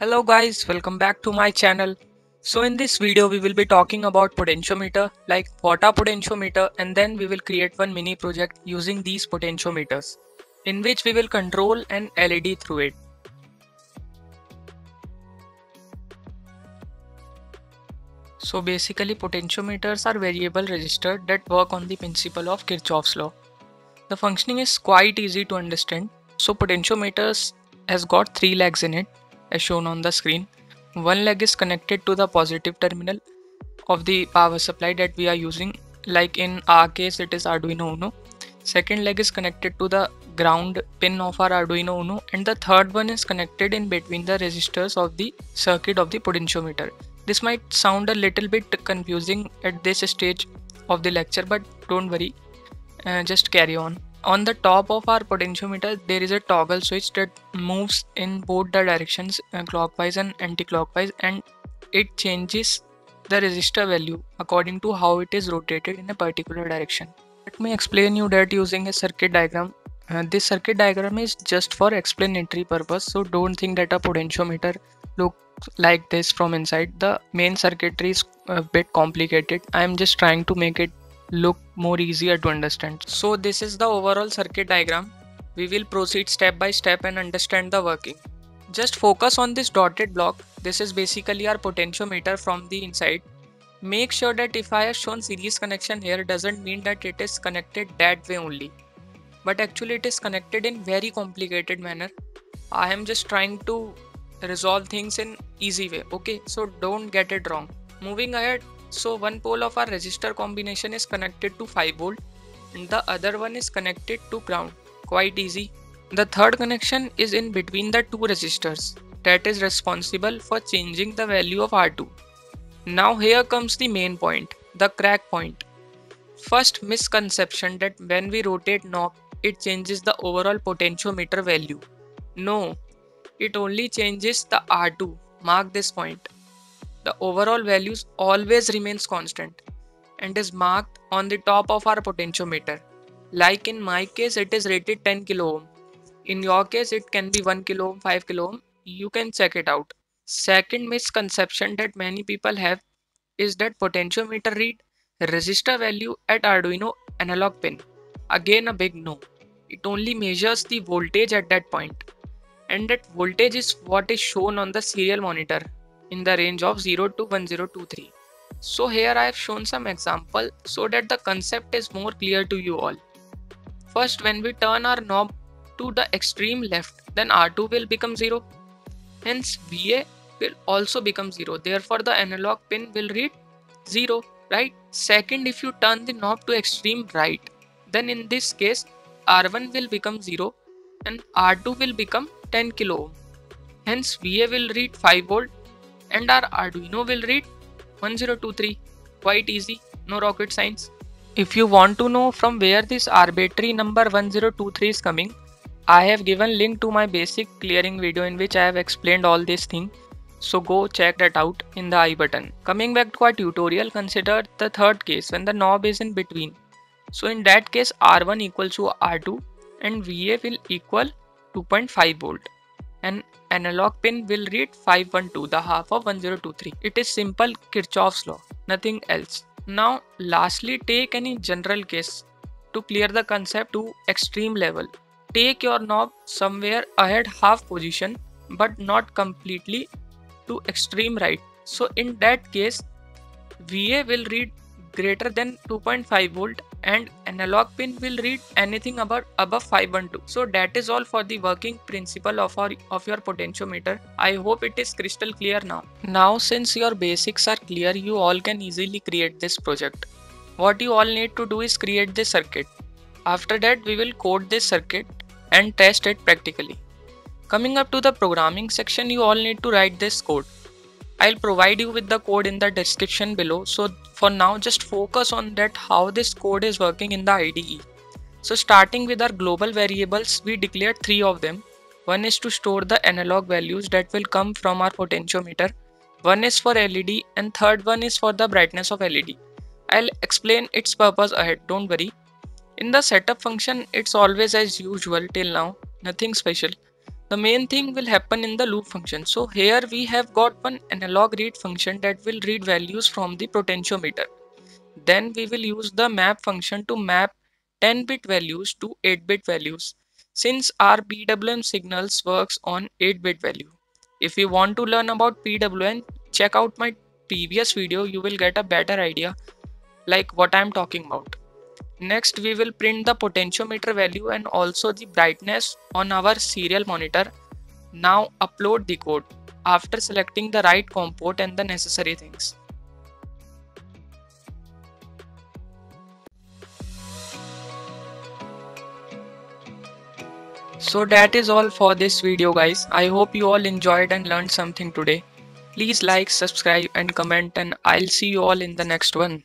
Hello guys, welcome back to my channel. So in this video we will be talking about potentiometer, like what are potentiometer, and then we will create one mini project using these potentiometers in which we will control an LED through it. So basically potentiometers are variable resistors that work on the principle of Kirchhoff's law. The functioning is quite easy to understand. So potentiometers has got three legs in it as shown on the screen. One leg is connected to the positive terminal of the power supply that we are using, like in our case it is Arduino Uno. Second leg is connected to the ground pin of our Arduino Uno, and the third one is connected in between the resistors of the circuit of the potentiometer. This might sound a little bit confusing at this stage of the lecture, but don't worry, just carry on. On the top of our potentiometer there is a toggle switch that moves in both the directions, clockwise and anti-clockwise, and it changes the resistor value according to how it is rotated in a particular direction. Let me explain you that using a circuit diagram. This circuit diagram is just for explanatory purpose, so don't think that a potentiometer looks like this from inside. The main circuitry is a bit complicated. I am just trying to make it look more easier to understand. So this is the overall circuit diagram. We will proceed step by step and understand the working. Just focus on this dotted block. This is basically our potentiometer from the inside. Make sure that if I have shown series connection here, doesn't mean that it is connected that way only, but actually it is connected in very complicated manner. I am just trying to resolve things in easy way. Okay, so don't get it wrong. Moving ahead, so one pole of our resistor combination is connected to 5 volt and the other one is connected to ground. Quite easy. The third connection is in between the two resistors that is responsible for changing the value of R2. Now here comes the main point, the crack point. First misconception that when we rotate knob, it changes the overall potentiometer value. No, it only changes the R2. Mark this point. The overall values always remains constant and is marked on the top of our potentiometer. Like in my case it is rated 10 kilo ohm. In your case it can be 1 kilo ohm, 5 kilo ohm. You can check it out. Second misconception that many people have is that potentiometer read resistor value at Arduino analog pin. Again a big no. It only measures the voltage at that point, and that voltage is what is shown on the serial monitor in the range of 0 to 1023. So here I have shown some example so that the concept is more clear to you all. First, when we turn our knob to the extreme left, then R2 will become 0. Hence VA will also become 0. Therefore the analog pin will read 0, right? Second, if you turn the knob to extreme right, then in this case R1 will become 0 and R2 will become 10 kilo ohm. Hence VA will read 5 volt and our Arduino will read 1023. Quite easy, no rocket science. If you want to know from where this arbitrary number 1023 is coming, I have given link to my basic clearing video in which I have explained all these things. So go check that out in the I button. Coming back to our tutorial, consider the third case when the knob is in between. So in that case R1 equals to R2 and VA will equal 2.5 volt. An analog pin will read 512, the half of 1023. It is simple Kirchhoff's law, nothing else. Now lastly, take any general case to clear the concept to extreme level. Take your knob somewhere ahead half position but not completely to extreme right. So in that case VA will read greater than 2.5 volt and analog pin will read anything above 512. So that is all for the working principle of your potentiometer. I hope it is crystal clear now. Now since your basics are clear, you all can easily create this project. What you all need to do is create this circuit. After that we will code this circuit and test it practically. Coming up to the programming section, you all need to write this code. I'll provide you with the code in the description below. So for now just focus on that how this code is working in the IDE. So starting with our global variables, we declared 3 of them. One is to store the analog values that will come from our potentiometer. One is for LED and third one is for the brightness of LED. I'll explain its purpose ahead, don't worry. In the setup function, it's always as usual till now, nothing special. The main thing will happen in the loop function. So here we have got one analog read function that will read values from the potentiometer. Then we will use the map function to map 10-bit values to 8-bit values, since our PWM signals works on 8-bit value. If you want to learn about PWM, check out my previous video. You will get a better idea like what I am talking about. Next, we will print the potentiometer value and also the brightness on our serial monitor. Now upload the code after selecting the right COM port and the necessary things. So that is all for this video guys. I hope you all enjoyed and learned something today. Please like, subscribe and comment, and I'll see you all in the next one.